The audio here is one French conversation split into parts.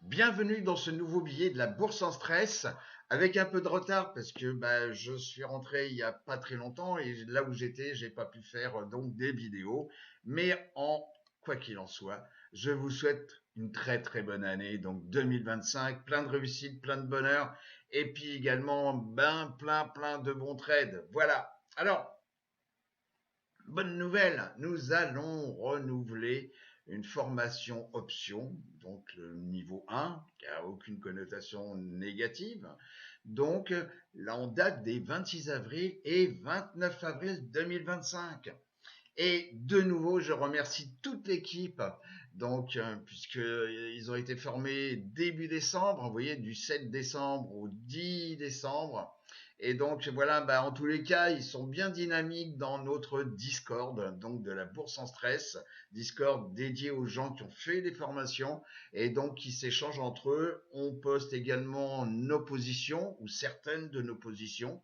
Bienvenue dans ce nouveau billet de la bourse en stress avec un peu de retard parce que je suis rentré il y a pas très longtemps et là où j'étais, j'ai pas pu faire donc des vidéos. Mais quoi qu'il en soit, je vous souhaite une très très bonne année, donc 2025, plein de réussite, plein de bonheur et puis également plein de bons trades. Voilà. Alors, bonne nouvelle, nous allons renouveler une formation option, donc le niveau 1, qui n'a aucune connotation négative. Donc là, on date des 26 avril et 29 avril 2025. Et de nouveau, je remercie toute l'équipe, donc puisqu'ils ont été formés début décembre, vous voyez, du 7 décembre au 10 décembre. Et donc voilà, en tous les cas, ils sont bien dynamiques dans notre Discord, donc de la bourse en stress, Discord dédié aux gens qui ont fait des formations et donc qui s'échangent entre eux. On poste également nos positions ou certaines de nos positions.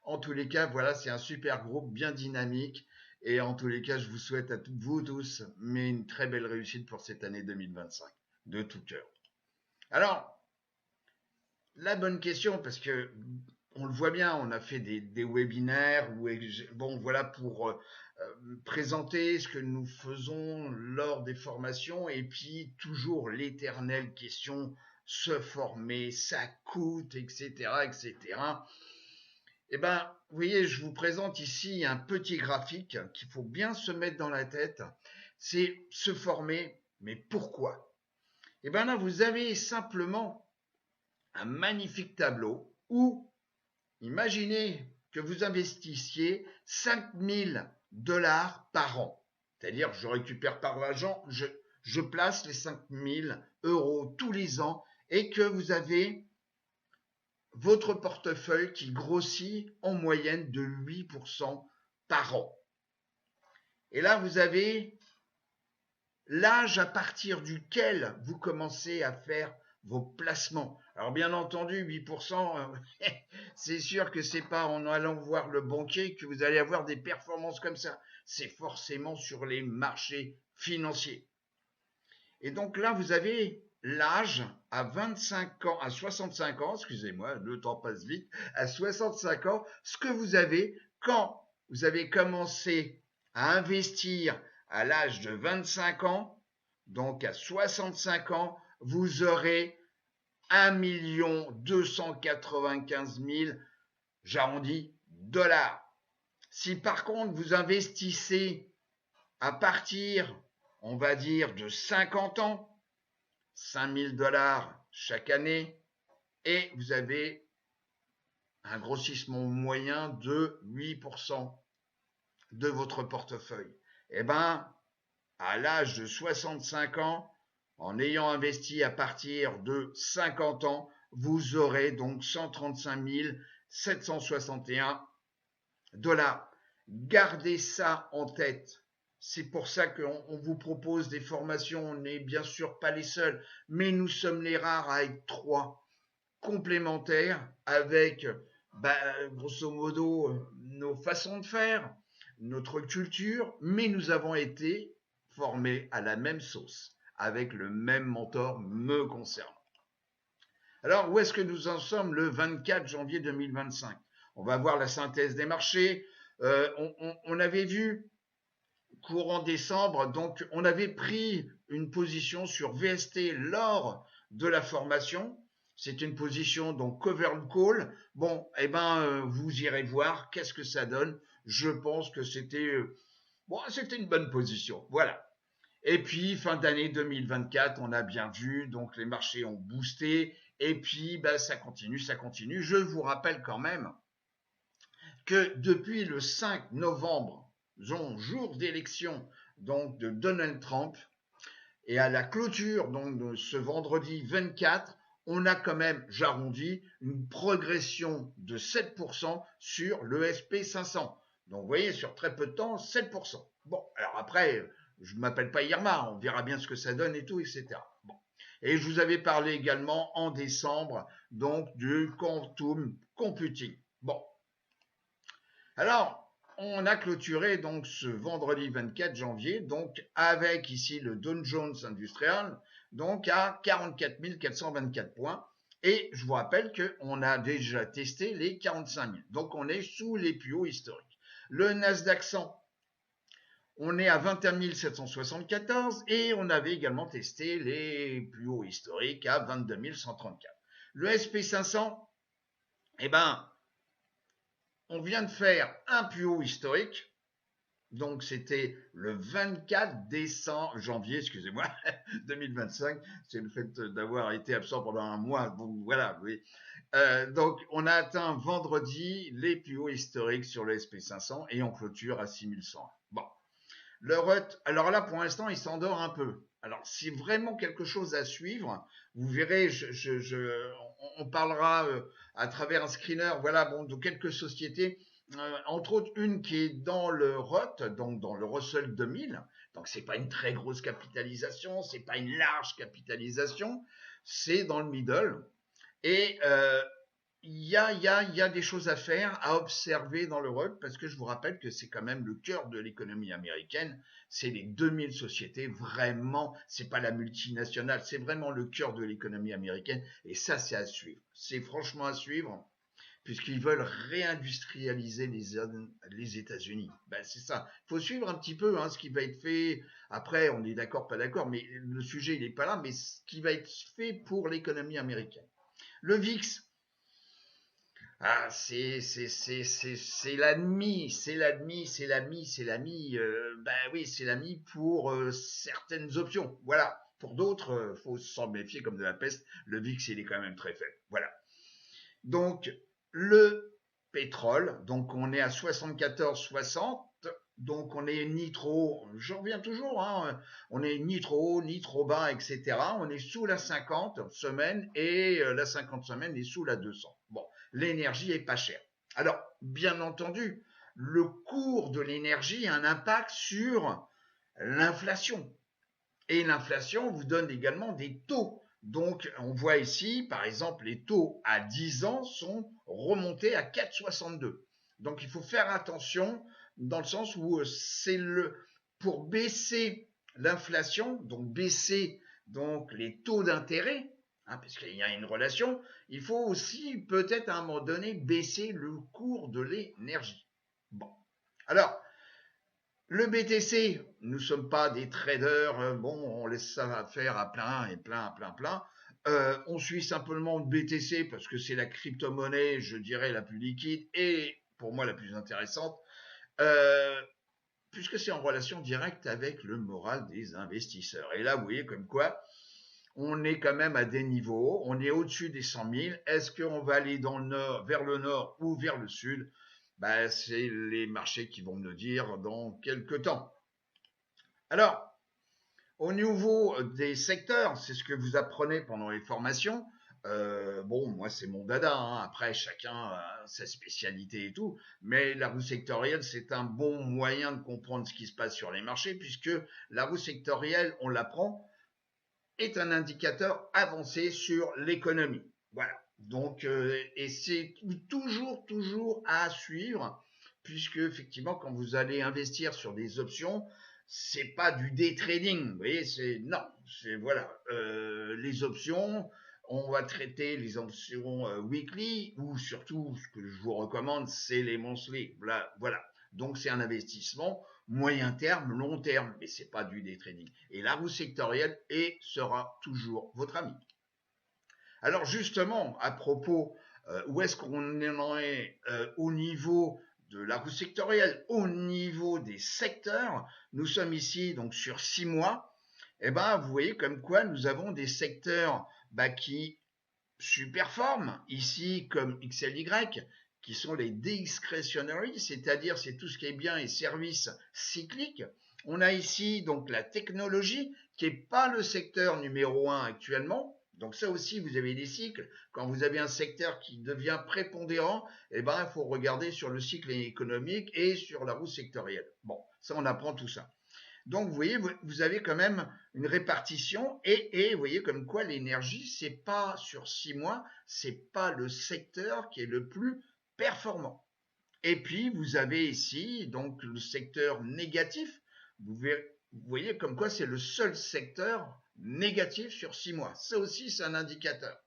En tous les cas, voilà, c'est un super groupe bien dynamique. Et en tous les cas, je vous souhaite à toutes vous tous, mais une très belle réussite pour cette année 2025, de tout cœur. Alors, la bonne question, parce que on le voit bien, on a fait des webinaires où, bon, voilà, pour présenter ce que nous faisons lors des formations, et puis toujours l'éternelle question, se former, ça coûte, etc., etc. Eh ben, vous voyez, je vous présente ici un petit graphique qu'il faut bien se mettre dans la tête. C'est se former, mais pourquoi? Eh bien là, vous avez simplement un magnifique tableau où, imaginez que vous investissiez 5 000 $ par an. C'est-à-dire, je récupère par l'argent, je place les 5 000 € tous les ans et que vous avez votre portefeuille qui grossit en moyenne de 8% par an. Et là, vous avez l'âge à partir duquel vous commencez à faire vos placements. Alors bien entendu, 8%, c'est sûr que c'est pas en allant voir le banquier que vous allez avoir des performances comme ça. C'est forcément sur les marchés financiers. Et donc là, vous avez l'âge à 25 ans, à 65 ans, excusez-moi, le temps passe vite, à 65 ans, ce que vous avez quand vous avez commencé à investir à l'âge de 25 ans, donc à 65 ans, vous aurez 1 295 000, j'arrondis, dollars. Si par contre vous investissez à partir, on va dire, de 50 ans, 5 000 $ chaque année, et vous avez un grossissement moyen de 8% de votre portefeuille. Eh bien, à l'âge de 65 ans, en ayant investi à partir de 50 ans, vous aurez donc 135 761 $. Gardez ça en tête. C'est pour ça qu'on vous propose des formations. On n'est bien sûr pas les seuls, mais nous sommes les rares à être trois complémentaires avec, grosso modo, nos façons de faire, notre culture, mais nous avons été formés à la même sauce, avec le même mentor me concernant. Alors, où est-ce que nous en sommes le 24 janvier 2025? On va voir la synthèse des marchés. On avait vu courant décembre, donc on avait pris une position sur VST lors de la formation. C'est une position donc covered call. Bon, vous irez voir qu'est-ce que ça donne. Je pense que c'était une bonne position. Voilà. Et puis, fin d'année 2024, on a bien vu, donc les marchés ont boosté, et puis ça continue, ça continue. Je vous rappelle quand même que depuis le 5 novembre, jour d'élection donc de Donald Trump, et à la clôture donc de ce vendredi 24, on a quand même, j'arrondis, une progression de 7% sur le SP500. Donc vous voyez, sur très peu de temps, 7%. Bon, alors après, je ne m'appelle pas Irma, on verra bien ce que ça donne et tout, etc. Bon. Et je vous avais parlé également en décembre, donc du quantum computing. Bon. Alors, on a clôturé donc ce vendredi 24 janvier, donc avec ici le Dow Jones Industrial, donc à 44 424 points. Et je vous rappelle qu'on a déjà testé les 45 000. Donc on est sous les plus hauts historiques. Le Nasdaq 100, on est à 21 774 et on avait également testé les plus hauts historiques à 22 134. Le SP500, eh ben, on vient de faire un plus haut historique. Donc c'était le 24 décembre, janvier, excusez-moi, 2025. C'est le fait d'avoir été absent pendant un mois. Donc voilà, oui. Donc on a atteint vendredi les plus hauts historiques sur le SP500 et on clôture à 6100. Bon. Le RUT, alors là pour l'instant il s'endort un peu. Alors c'est vraiment quelque chose à suivre. Vous verrez, on parlera à travers un screener, voilà, bon, de quelques sociétés, entre autres une qui est dans le RUT, donc dans le Russell 2000. Donc c'est pas une très grosse capitalisation, c'est pas une large capitalisation, c'est dans le middle. Et il y a des choses à faire, à observer dans le RUT, parce que je vous rappelle que c'est quand même le cœur de l'économie américaine. C'est les 2000 sociétés, vraiment, c'est pas la multinationale, c'est vraiment le cœur de l'économie américaine. Et ça, c'est à suivre. C'est franchement à suivre, puisqu'ils veulent réindustrialiser les États-Unis. Ben, c'est ça. Il faut suivre un petit peu ce qui va être fait. Après, on est d'accord, pas d'accord, mais le sujet, il n'est pas là, mais ce qui va être fait pour l'économie américaine. Le VIX, ah, c'est l'ennemi, c'est l'ennemi, c'est l'ami, c'est l'ami. Ben oui, c'est l'ami pour certaines options. Voilà. Pour d'autres, faut s'en méfier comme de la peste. Le VIX, il est quand même très faible. Voilà. Donc, le pétrole, donc on est à 74,60. Donc on est ni trop, j'en reviens toujours, on est ni trop haut, ni trop bas, etc. On est sous la 50 semaine et la 50 semaine est sous la 200. Bon, l'énergie est pas chère. Alors, bien entendu, le cours de l'énergie a un impact sur l'inflation. Et l'inflation vous donne également des taux. Donc, on voit ici, par exemple, les taux à 10 ans sont remontés à 4,62. Donc, il faut faire attention dans le sens où c'est pour baisser l'inflation, donc baisser donc les taux d'intérêt, puisqu'il y a une relation, il faut aussi peut-être à un moment donné baisser le cours de l'énergie. Bon, alors le BTC, nous ne sommes pas des traders, bon, on laisse ça faire à plein et plein, à plein, plein. On suit simplement le BTC parce que c'est la crypto-monnaie, je dirais, la plus liquide et pour moi la plus intéressante, puisque c'est en relation directe avec le moral des investisseurs. Et là, vous voyez comme quoi, on est quand même à des niveaux, on est au-dessus des 100 000. Est-ce qu'on va aller dans le nord, vers le nord ou vers le sud? Ben, c'est les marchés qui vont me le dire dans quelques temps. Alors, au niveau des secteurs, c'est ce que vous apprenez pendant les formations. Bon, moi, c'est mon dada. Après, chacun a sa spécialité et tout. Mais la roue sectorielle, c'est un bon moyen de comprendre ce qui se passe sur les marchés, puisque la roue sectorielle, on l'apprend, est un indicateur avancé sur l'économie. Voilà. Donc, et c'est toujours à suivre, puisque effectivement, quand vous allez investir sur des options, c'est pas du day trading. Vous voyez, non, c'est voilà, les options. On va traiter les options weekly ou surtout, ce que je vous recommande, c'est les monthly. Voilà. Donc, c'est un investissement moyen terme, long terme, mais c'est pas du day trading. Et la roue sectorielle sera toujours votre ami. Alors justement, à propos, où est-ce qu'on en est au niveau de la roue sectorielle, au niveau des secteurs, nous sommes ici donc sur 6 mois. Et ben, vous voyez comme quoi nous avons des secteurs qui performent ici comme XLY, qui sont les discretionary, c'est-à-dire c'est tout ce qui est biens et services cycliques. On a ici donc la technologie, qui n'est pas le secteur numéro 1 actuellement. Donc ça aussi, vous avez des cycles. Quand vous avez un secteur qui devient prépondérant, eh ben, il faut regarder sur le cycle économique et sur la roue sectorielle. Bon, ça, on apprend tout ça. Donc, vous voyez, vous avez quand même une répartition et vous voyez comme quoi l'énergie, c'est pas sur 6 mois, c'est pas le secteur qui est le plus performant. Et puis, vous avez ici donc le secteur négatif. Vous voyez comme quoi c'est le seul secteur négatifs sur 6 mois. Ça aussi, c'est un indicateur.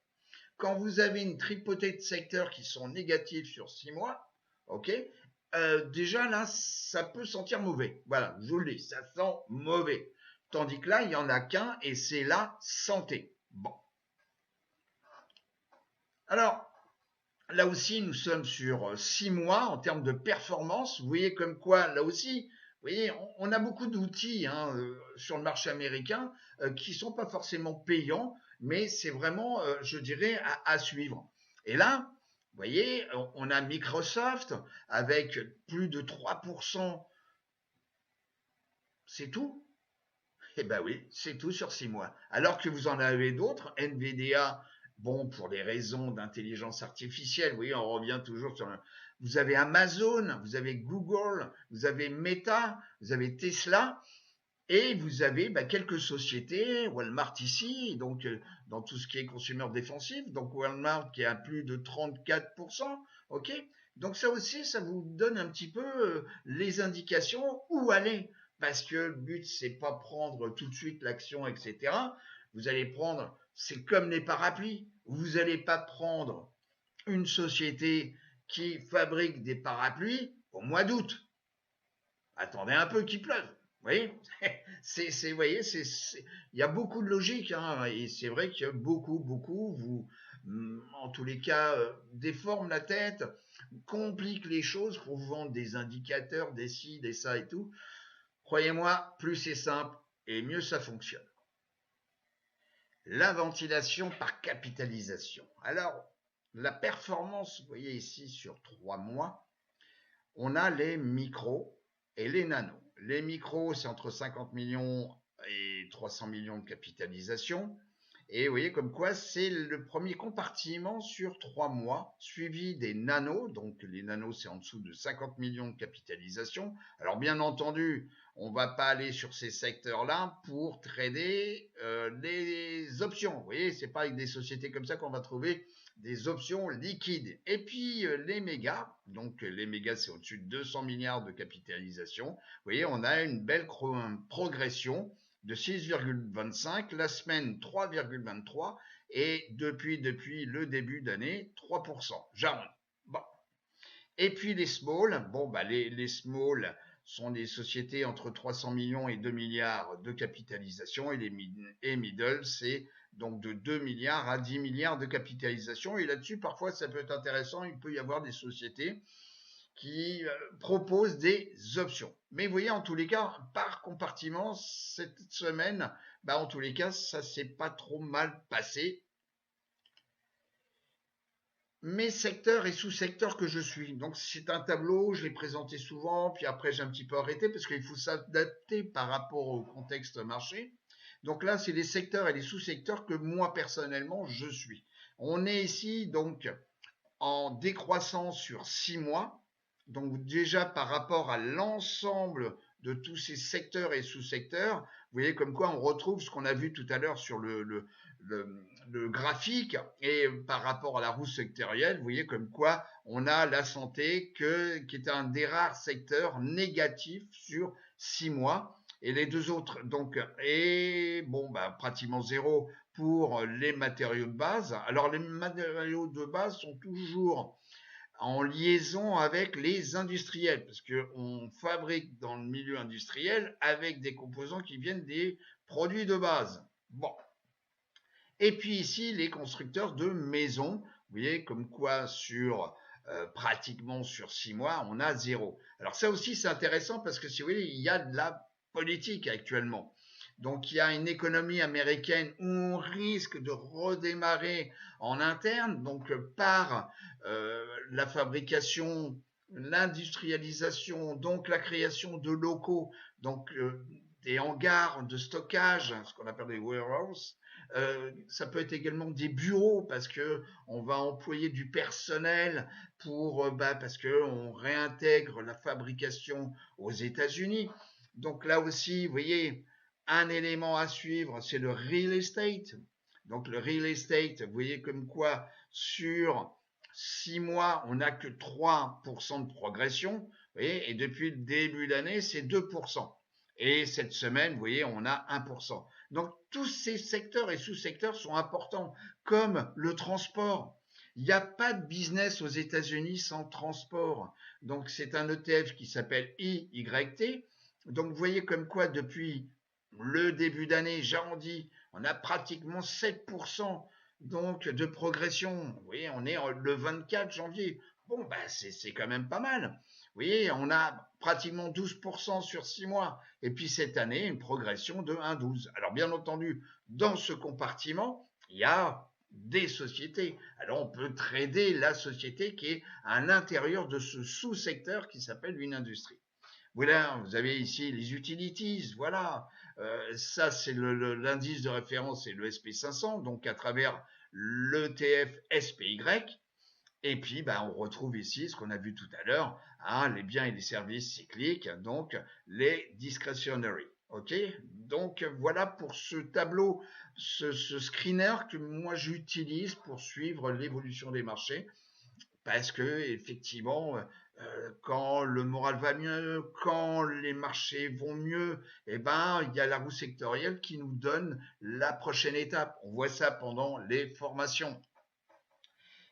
Quand vous avez une tripotée de secteurs qui sont négatifs sur 6 mois, ok, déjà là, ça peut sentir mauvais. Voilà, je vous le dis, ça sent mauvais. Tandis que là, il n'y en a qu'un et c'est la santé. Bon. Alors, là aussi, nous sommes sur 6 mois en termes de performance. Vous voyez comme quoi, là aussi, vous voyez, on a beaucoup d'outils sur le marché américain qui ne sont pas forcément payants, mais c'est vraiment, je dirais, à suivre. Et là, vous voyez, on a Microsoft avec plus de 3%. C'est tout. Eh ben oui, c'est tout sur 6 mois. Alors que vous en avez d'autres, NVDA, bon, pour des raisons d'intelligence artificielle, vous voyez, on revient toujours sur... Vous avez Amazon, vous avez Google, vous avez Meta, vous avez Tesla, et vous avez quelques sociétés, Walmart ici, donc dans tout ce qui est consumer défensif, donc Walmart qui est à plus de 34%, ok. Donc ça aussi, ça vous donne un petit peu les indications où aller, parce que le but c'est pas prendre tout de suite l'action, etc. Vous allez prendre, c'est comme les parapluies, vous n'allez pas prendre une société qui fabrique des parapluies au mois d'août. Attendez un peu qu'il pleuve. Vous voyez, vous voyez, il y a beaucoup de logique, hein, et c'est vrai que beaucoup vous, en tous les cas, déforment la tête, compliquent les choses pour vous vendre des indicateurs, des ci, des ça et tout. Croyez-moi, plus c'est simple et mieux ça fonctionne. La ventilation par capitalisation. Alors, la performance, vous voyez ici sur 3 mois, on a les micros et les nanos. Les micros, c'est entre 50 millions et 300 millions de capitalisation. Et vous voyez comme quoi c'est le premier compartiment sur 3 mois, suivi des nanos. Donc les nanos, c'est en dessous de 50 millions de capitalisation. Alors bien entendu, on ne va pas aller sur ces secteurs-là pour trader les options. Vous voyez, c'est pas avec des sociétés comme ça qu'on va trouver des options liquides. Et puis les mégas, donc les mégas c'est au-dessus de 200 milliards de capitalisation. Vous voyez, on a une belle progression de 6,25, la semaine 3,23 et depuis le début d'année 3%. J'arrondis. Bon. Et puis les small, bon les small sont des sociétés entre 300 millions et 2 milliards de capitalisation et les middle c'est donc de 2 milliards à 10 milliards de capitalisation. Et là-dessus, parfois, ça peut être intéressant. Il peut y avoir des sociétés qui proposent des options. Mais vous voyez, en tous les cas, par compartiment, cette semaine, en tous les cas, ça s'est pas trop mal passé. Mes secteurs et sous-secteurs que je suis. Donc, c'est un tableau, je l'ai présenté souvent, puis après, j'ai un petit peu arrêté parce qu'il faut s'adapter par rapport au contexte marché. Donc là, c'est les secteurs et les sous-secteurs que moi, personnellement, je suis. On est ici, donc, en décroissance sur 6 mois. Donc déjà par rapport à l'ensemble de tous ces secteurs et sous-secteurs, vous voyez comme quoi on retrouve ce qu'on a vu tout à l'heure sur le graphique et par rapport à la roue sectorielle, vous voyez comme quoi on a la santé qui est un des rares secteurs négatifs sur 6 mois. Et les deux autres, donc, et bon, pratiquement zéro pour les matériaux de base. Alors, les matériaux de base sont toujours en liaison avec les industriels, parce qu'on fabrique dans le milieu industriel avec des composants qui viennent des produits de base. Bon. Et puis ici, les constructeurs de maisons, vous voyez, comme quoi sur pratiquement sur 6 mois, on a zéro. Alors ça aussi, c'est intéressant parce que si vous voulez, il y a de la politique actuellement. Donc il y a une économie américaine où on risque de redémarrer en interne, donc par la fabrication, l'industrialisation, donc la création de locaux, donc des hangars de stockage, ce qu'on appelle les warehouses. Ça peut être également des bureaux parce que on va employer du personnel pour parce que on réintègre la fabrication aux États-Unis. Donc là aussi, vous voyez, un élément à suivre, c'est le real estate. Donc le real estate, vous voyez comme quoi sur 6 mois, on n'a que 3% de progression. Vous voyez, et depuis le début d'année, c'est 2%. Et cette semaine, vous voyez, on a 1%. Donc tous ces secteurs et sous-secteurs sont importants, comme le transport. Il n'y a pas de business aux États-Unis sans transport. Donc c'est un ETF qui s'appelle IYT. Donc vous voyez comme quoi depuis le début d'année, j'arrondis, on a pratiquement 7% donc de progression. Vous voyez, on est le 24 janvier. Bon, bah, c'est quand même pas mal. Vous voyez, on a pratiquement 12% sur 6 mois. Et puis cette année, une progression de 1,12. Alors bien entendu, dans ce compartiment, il y a des sociétés. Alors on peut trader la société qui est à l'intérieur de ce sous-secteur qui s'appelle une industrie. Voilà, vous avez ici les utilities, voilà. Ça, c'est l'indice de référence, c'est le SP500, donc à travers l'ETF SPY. Et puis, bah, on retrouve ici ce qu'on a vu tout à l'heure, hein, les biens et les services cycliques, donc les discretionary. Ok, donc voilà pour ce tableau, ce screener que moi j'utilise pour suivre l'évolution des marchés, parce que effectivement, quand le moral va mieux, quand les marchés vont mieux, eh ben, il y a la roue sectorielle qui nous donne la prochaine étape. On voit ça pendant les formations.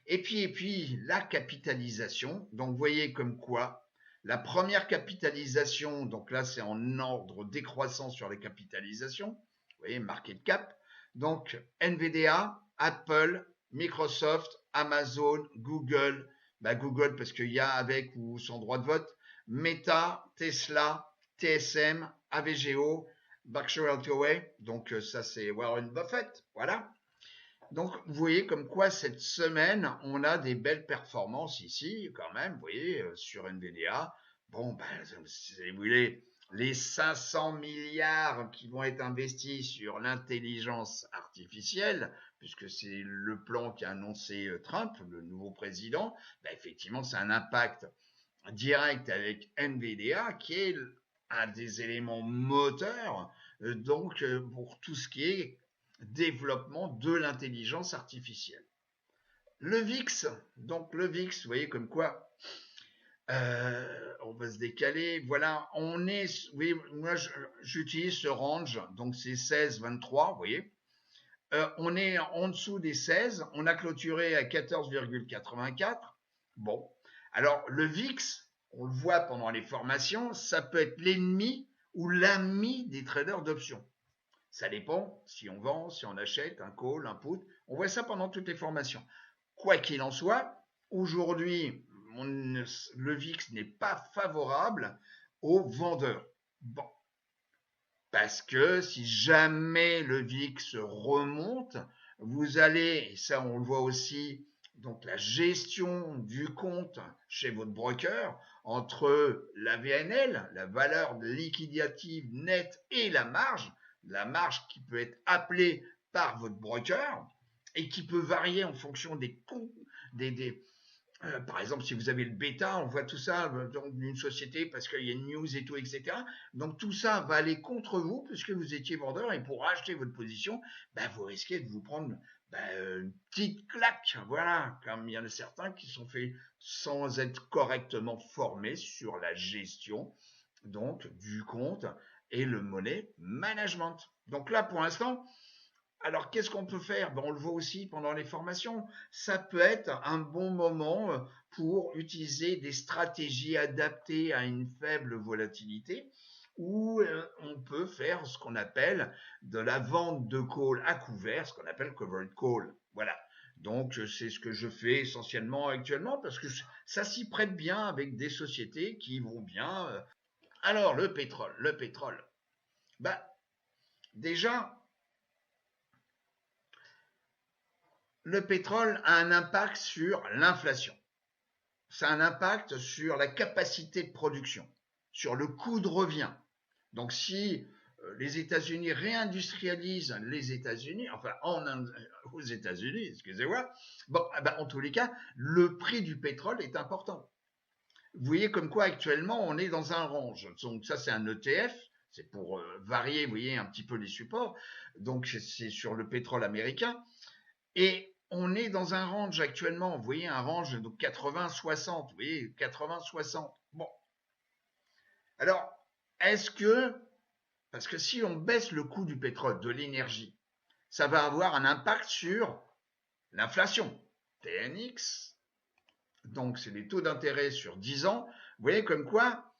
Et puis, la capitalisation. Donc, vous voyez comme quoi la première capitalisation, donc là, c'est en ordre décroissant sur les capitalisations. Vous voyez, market cap. Donc, NVDA, Apple, Microsoft, Amazon, Google. Bah, Google, parce qu'il y a avec ou sans droit de vote. Meta, Tesla, TSM, AVGO, Berkshire Hathaway. Donc, ça, c'est Warren Buffett. Voilà. Donc, vous voyez comme quoi cette semaine, on a des belles performances ici, quand même, vous voyez, sur NVDA. Bon, ben, si vous voulez, les 500 milliards qui vont être investis sur l'intelligence artificielle, puisque c'est le plan qu'a annoncé Trump, le nouveau président, ben, effectivement, c'est un impact direct avec NVDA, qui est un des éléments moteurs, donc, pour tout ce qui est développement de l'intelligence artificielle. Le VIX, donc le VIX, vous voyez comme quoi, on va se décaler, voilà, on est, oui, moi j'utilise ce range, donc c'est 16-23, vous voyez, on est en dessous des 16, on a clôturé à 14,84, bon, alors le VIX, on le voit pendant les formations, ça peut être l'ennemi ou l'ami des traders d'options. Ça dépend si on vend, si on achète, un call, un put. On voit ça pendant toutes les formations. Quoi qu'il en soit, aujourd'hui, le VIX n'est pas favorable aux vendeurs. Bon, parce que si jamais le VIX remonte, vous allez, et ça on le voit aussi, donc la gestion du compte chez votre broker entre la VNL, la valeur liquidative nette, et la marge qui peut être appelée par votre broker et qui peut varier en fonction des par exemple, si vous avez le bêta, on voit tout ça d'une société parce qu'il y a une news et tout, etc. Donc tout ça va aller contre vous puisque vous étiez vendeur et pour acheter votre position, ben, vous risquez de vous prendre une petite claque. Voilà, comme il y en a certains qui sont faits sans être correctement formés sur la gestion donc du compte et le money management. Donc là, pour l'instant, alors, qu'est-ce qu'on peut faire? Ben, on le voit aussi pendant les formations. Ça peut être un bon moment pour utiliser des stratégies adaptées à une faible volatilité, ou on peut faire ce qu'on appelle de la vente de call à couvert, ce qu'on appelle covered call. Voilà. Donc, c'est ce que je fais essentiellement actuellement parce que ça s'y prête bien avec des sociétés qui vont bien. Alors, le pétrole, Bah, déjà, le pétrole a un impact sur l'inflation. Ça a un impact sur la capacité de production, sur le coût de revient. Donc si les États-Unis réindustrialisent aux États-Unis, excusez-moi, bon, en tous les cas, le prix du pétrole est important. Vous voyez comme quoi actuellement on est dans un range. Donc ça c'est un ETF, c'est pour varier, vous voyez, un petit peu les supports. Donc c'est sur le pétrole américain. Et on est dans un range actuellement, vous voyez, un range de 80-60, vous voyez, 80-60. Bon. Alors, est-ce que Parce que si on baisse le coût du pétrole, de l'énergie, ça va avoir un impact sur l'inflation. TNX, donc c'est les taux d'intérêt sur 10 ans. Vous voyez comme quoi,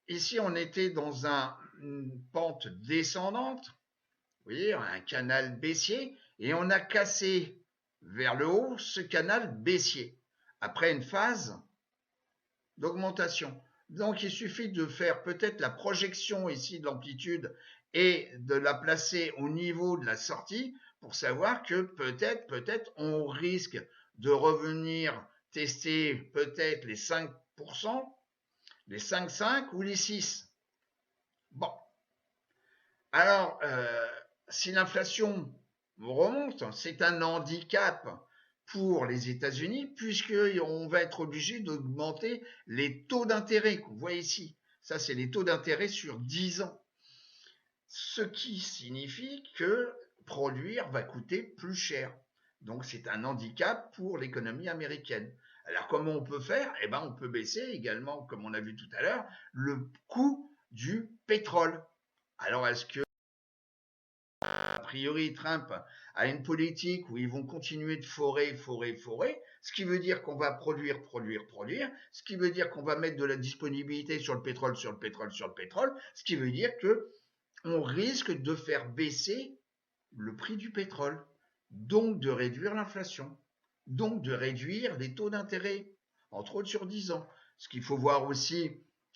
ici on était dans une pente descendante, vous voyez, un canal baissier, et on a cassé vers le haut ce canal baissier, après une phase d'augmentation. Donc il suffit de faire peut-être la projection ici de l'amplitude et de la placer au niveau de la sortie pour savoir que peut-être on risque de revenir tester peut-être les 5%, les 5,5 ou les 6. Bon, alors si l'inflation remonte, c'est un handicap pour les États-Unis, puisqu'on va être obligé d'augmenter les taux d'intérêt qu'on voit ici. Ça, c'est les taux d'intérêt sur 10 ans. Ce qui signifie que produire va coûter plus cher. Donc, c'est un handicap pour l'économie américaine. Alors, comment on peut faire? Eh ben, on peut baisser également, comme on a vu tout à l'heure, le coût du pétrole. Alors, est-ce que a priori, Trump a une politique où ils vont continuer de forer, ce qui veut dire qu'on va produire, ce qui veut dire qu'on va mettre de la disponibilité sur le pétrole, ce qui veut dire que on risque de faire baisser le prix du pétrole, donc de réduire l'inflation, donc de réduire les taux d'intérêt, entre autres sur 10 ans. Ce qu'il faut voir aussi,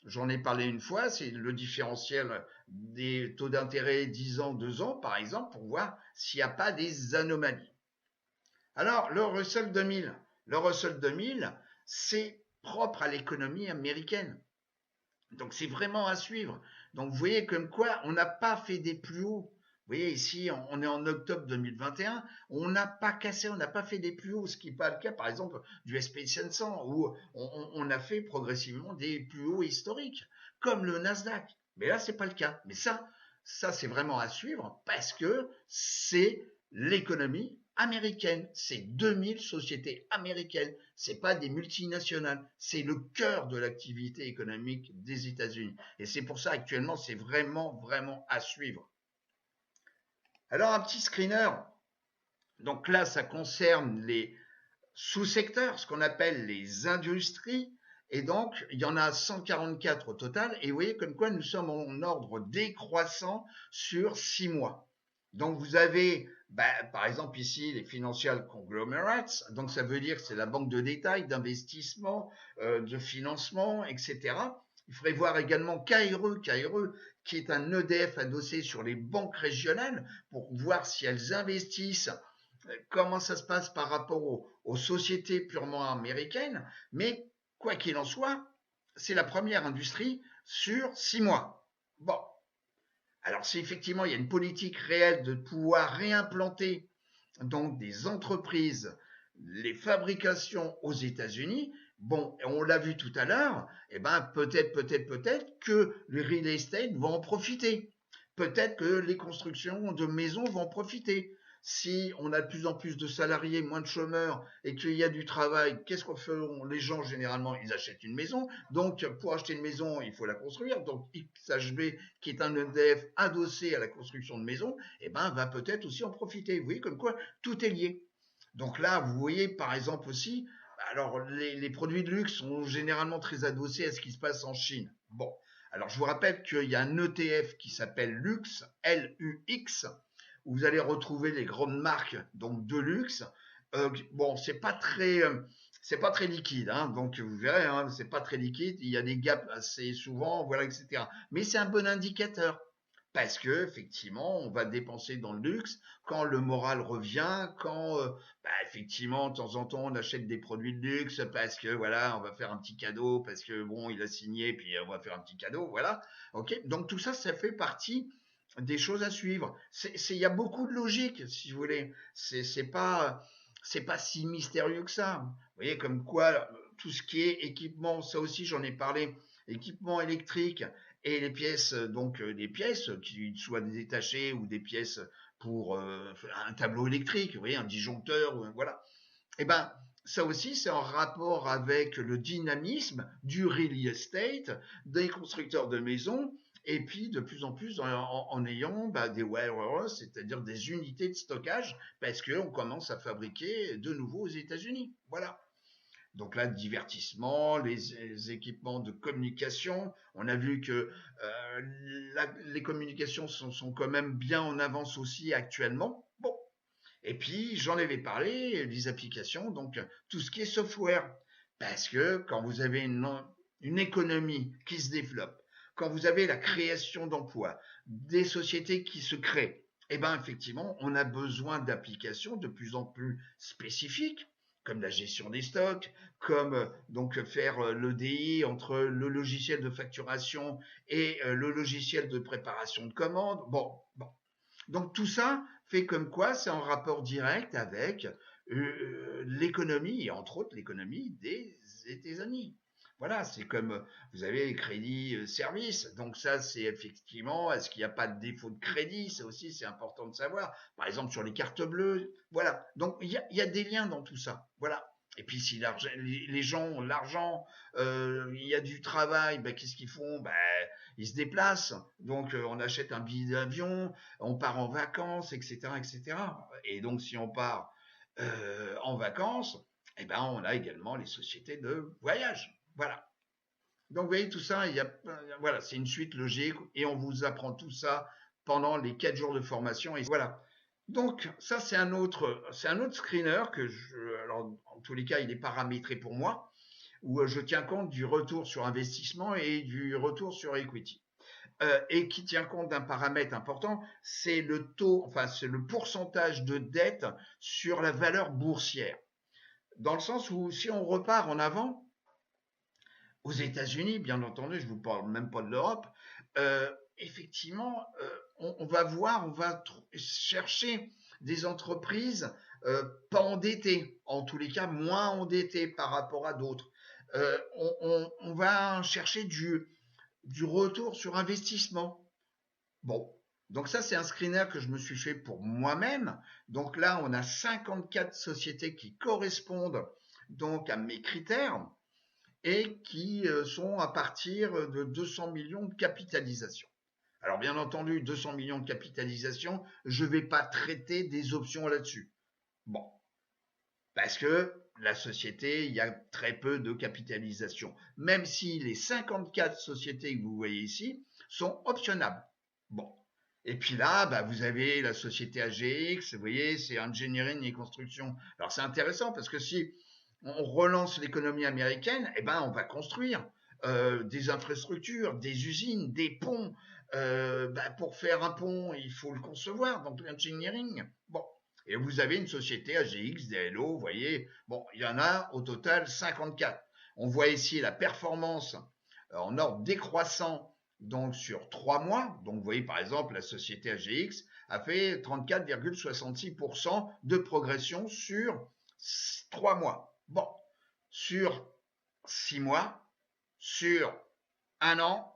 j'en ai parlé une fois, c'est le différentiel des taux d'intérêt 10 ans, 2 ans, par exemple, pour voir s'il n'y a pas des anomalies. Alors, le Russell 2000. Le Russell 2000, c'est propre à l'économie américaine. Donc, c'est vraiment à suivre. Donc, vous voyez comme quoi on n'a pas fait des plus hauts. Vous voyez ici, on est en octobre 2021, on n'a pas cassé, on n'a pas fait des plus hauts, ce qui n'est pas le cas, par exemple, du S&P 500, où on a fait progressivement des plus hauts historiques, comme le Nasdaq. Mais là, c'est pas le cas. Mais ça c'est vraiment à suivre parce que c'est l'économie américaine. C'est 2000 sociétés américaines. C'est pas des multinationales. C'est le cœur de l'activité économique des États-Unis. Et c'est pour ça actuellement, c'est vraiment, vraiment à suivre. Alors, un petit screener. Donc là, ça concerne les sous-secteurs, ce qu'on appelle les industries. Et donc, il y en a 144 au total. Et vous voyez comme quoi nous sommes en ordre décroissant sur 6 mois. Donc, vous avez, par exemple, ici, les financial conglomerates. Donc, ça veut dire que c'est la banque de détail, d'investissement, de financement, etc. Il faudrait voir également KRE, qui est un EDF adossé sur les banques régionales pour voir si elles investissent, comment ça se passe par rapport aux sociétés purement américaines. Mais quoi qu'il en soit, c'est la première industrie sur 6 mois. Bon, alors si effectivement il y a une politique réelle de pouvoir réimplanter donc des entreprises, les fabrications aux États-Unis, bon, on l'a vu tout à l'heure, eh ben peut-être que les real estate vont en profiter. Peut-être que les constructions de maisons vont en profiter. Si on a de plus en plus de salariés, moins de chômeurs et qu'il y a du travail, qu'est-ce qu'on fait? Les gens, généralement, ils achètent une maison. Donc, pour acheter une maison, il faut la construire. Donc, XHB, qui est un EDF adossé à la construction de maisons, eh ben, va peut-être aussi en profiter. Vous voyez, comme quoi tout est lié. Donc là, vous voyez, par exemple aussi, alors les produits de luxe sont généralement très adossés à ce qui se passe en Chine. Bon, alors je vous rappelle qu'il y a un ETF qui s'appelle Lux, L-U-X, où vous allez retrouver les grandes marques donc de luxe. Bon, c'est pas très liquide, hein, donc vous verrez, hein, c'est pas très liquide. Il y a des gaps assez souvent, voilà, etc. Mais c'est un bon indicateur parce que effectivement, on va dépenser dans le luxe quand le moral revient, quand effectivement, de temps en temps, on achète des produits de luxe parce que voilà, on va faire un petit cadeau, parce que bon, il a signé, puis on va faire un petit cadeau, voilà. Ok, donc tout ça, ça fait partie des choses à suivre. Il y a beaucoup de logique, si vous voulez. C'est pas si mystérieux que ça. Vous voyez, comme quoi tout ce qui est équipement, ça aussi j'en ai parlé, équipement électrique et les pièces, donc des pièces qui soient détachées ou des pièces pour un tableau électrique, vous voyez, un disjoncteur, voilà. Eh ben, ça aussi, c'est en rapport avec le dynamisme du real estate, des constructeurs de maisons et puis de plus en plus en ayant des warehouses, c'est-à-dire des unités de stockage, parce qu'on commence à fabriquer de nouveau aux États-Unis. Voilà. Donc là, divertissement, les équipements de communication. On a vu que les communications sont quand même bien en avance aussi actuellement. Bon. Et puis, j'en avais parlé, les applications, donc tout ce qui est software. Parce que quand vous avez une économie qui se développe, quand vous avez la création d'emplois, des sociétés qui se créent, eh bien effectivement, on a besoin d'applications de plus en plus spécifiques, comme la gestion des stocks, comme donc faire l'EDI entre le logiciel de facturation et le logiciel de préparation de commandes. Bon. Donc tout ça fait comme quoi c'est en rapport direct avec l'économie, et entre autres l'économie des États-Unis. Voilà, c'est comme vous avez les crédits services. Donc ça, c'est effectivement, est-ce qu'il n'y a pas de défaut de crédit? Ça aussi, c'est important de savoir. Par exemple, sur les cartes bleues. Voilà. Donc il y a des liens dans tout ça. Voilà. Et puis si les gens ont l'argent, il y a du travail, ben, qu'est-ce qu'ils font? Ben, ils se déplacent. Donc on achète un billet d'avion, on part en vacances, etc., etc. Et donc si on part en vacances, eh ben on a également les sociétés de voyage. Voilà. Donc vous voyez tout ça, voilà, c'est une suite logique et on vous apprend tout ça pendant les 4 jours de formation et voilà. Donc ça c'est un autre screener alors en tous les cas il est paramétré pour moi où je tiens compte du retour sur investissement et du retour sur equity. Et qui tient compte d'un paramètre important, c'est le taux, enfin c'est le pourcentage de dette sur la valeur boursière. Dans le sens où si on repart en avant, aux États-Unis, bien entendu, je ne vous parle même pas de l'Europe, effectivement, on va voir, on va chercher des entreprises pas endettées, en tous les cas moins endettées par rapport à d'autres. On va chercher du retour sur investissement. Bon, donc ça c'est un screener que je me suis fait pour moi-même. Donc là, on a 54 sociétés qui correspondent donc à mes critères et qui sont à partir de 200 millions de capitalisation. Alors bien entendu, 200 millions de capitalisation, je ne vais pas traiter des options là-dessus. Bon, parce que la société, il y a très peu de capitalisation, même si les 54 sociétés que vous voyez ici sont optionnables. Bon. Et puis là, vous avez la société AGX, vous voyez, c'est Engineering et Construction. Alors c'est intéressant parce que si on relance l'économie américaine, eh ben on va construire des infrastructures, des usines, des ponts. Pour faire un pont, il faut le concevoir, donc l'engineering. Bon, et vous avez une société AGX, DLO, vous voyez, bon, il y en a au total 54. On voit ici la performance en ordre décroissant donc sur 3 mois. Donc vous voyez par exemple la société AGX a fait 34,66% de progression sur 3 mois. Bon, sur 6 mois, sur 1 an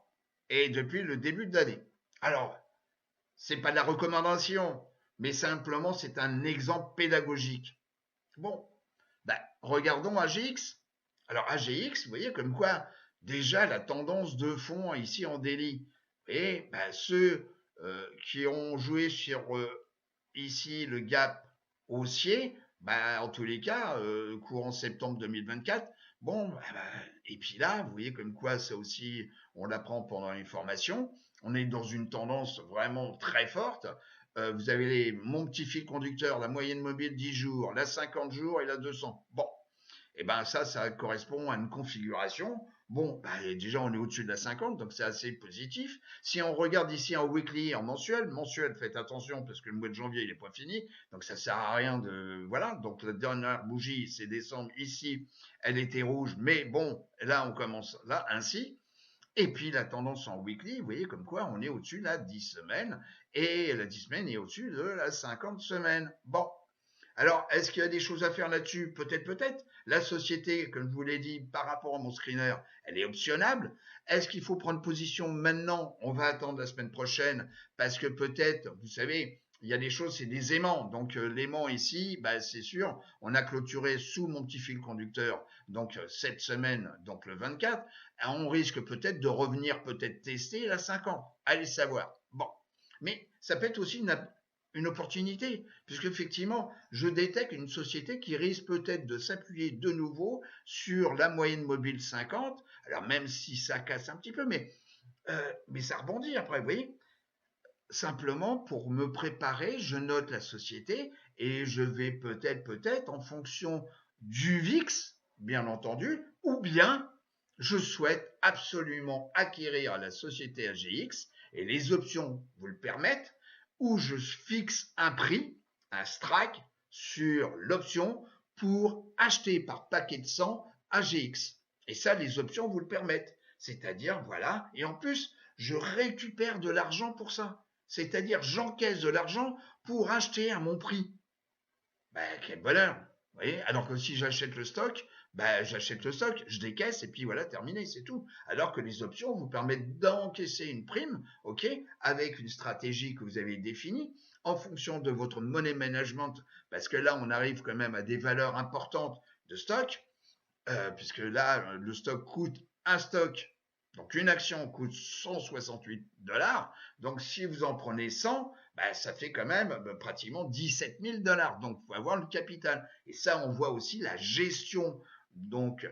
et depuis le début de l'année. Alors, c'est pas de la recommandation, mais simplement c'est un exemple pédagogique. Bon, regardons AGX. Alors AGX, vous voyez comme quoi déjà la tendance de fond ici en délit. Et ceux qui ont joué sur ici le gap haussier, en tous les cas, courant septembre 2024, bon, et puis là, vous voyez comme quoi ça aussi, on l'apprend pendant les formations, on est dans une tendance vraiment très forte. Vous avez mon petit fil conducteur, la moyenne mobile 10 jours, la 50 jours et la 200. Bon, et ça correspond à une configuration. Bon, déjà on est au-dessus de la 50, donc c'est assez positif. Si on regarde ici en weekly, en mensuel, faites attention parce que le mois de janvier il n'est pas fini, donc ça sert à rien de voilà. Donc la dernière bougie c'est décembre ici, elle était rouge, mais bon là on commence là ainsi. Et puis la tendance en weekly, vous voyez comme quoi on est au-dessus de la 10 semaines et la 10 semaines est au-dessus de la 50 semaines. Bon, alors, est-ce qu'il y a des choses à faire là-dessus? Peut-être. La société, comme je vous l'ai dit, par rapport à mon screener, elle est optionnable. Est-ce qu'il faut prendre position maintenant? On va attendre la semaine prochaine parce que peut-être, vous savez, il y a des choses, c'est des aimants. Donc l'aimant ici, bah, c'est sûr, on a clôturé sous mon petit fil conducteur, donc cette semaine, donc le 24, on risque peut-être de revenir peut-être tester la 50. Allez savoir. Bon, mais ça peut être aussi une opportunité, puisque effectivement, je détecte une société qui risque peut-être de s'appuyer de nouveau sur la moyenne mobile 50. Alors même si ça casse un petit peu, mais ça rebondit après, vous voyez. Simplement, pour me préparer, je note la société et je vais peut-être, en fonction du VIX, bien entendu, ou bien je souhaite absolument acquérir la société AGX et les options vous le permettent, ou je fixe un prix, un strike sur l'option pour acheter par paquet de 100 AGX. Et ça, les options vous le permettent. C'est-à-dire, voilà, et en plus, je récupère de l'argent pour ça. C'est-à-dire, j'encaisse de l'argent pour acheter à mon prix. Ben, quel bonheur! Vous voyez. Alors que si j'achète le stock, ben, j'achète le stock, je décaisse et puis voilà, terminé, c'est tout. Alors que les options vous permettent d'encaisser une prime, ok, avec une stratégie que vous avez définie en fonction de votre money management, parce que là, on arrive quand même à des valeurs importantes de stock, puisque là, le stock coûte un stock, donc une action coûte 168 $. Donc, si vous en prenez 100, ben, ça fait quand même pratiquement 17 000 $. Donc, il faut avoir le capital. Et ça, on voit aussi la gestion, donc,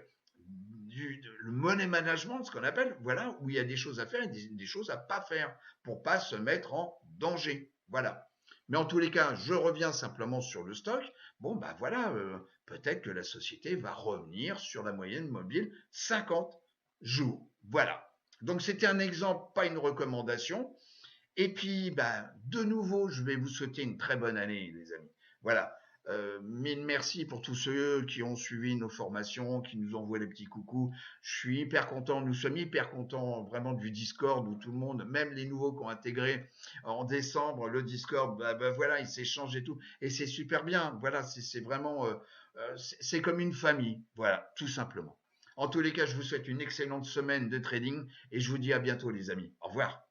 le money management, ce qu'on appelle, voilà, où il y a des choses à faire et des choses à pas faire pour pas se mettre en danger. Voilà. Mais en tous les cas, je reviens simplement sur le stock. Bon, ben voilà, peut-être que la société va revenir sur la moyenne mobile 50 jours. Voilà. Donc c'était un exemple, pas une recommandation. Et puis, ben, de nouveau, je vais vous souhaiter une très bonne année, les amis. Voilà. Mille merci pour tous ceux qui ont suivi nos formations, qui nous envoient les petits coucous. Je suis hyper content, nous sommes hyper contents vraiment du Discord où tout le monde, même les nouveaux qui ont intégré en décembre le Discord, bah voilà, ils s'échangent et tout. Et c'est super bien. Voilà, c'est vraiment, c'est comme une famille. Voilà, tout simplement. En tous les cas, je vous souhaite une excellente semaine de trading et je vous dis à bientôt, les amis. Au revoir.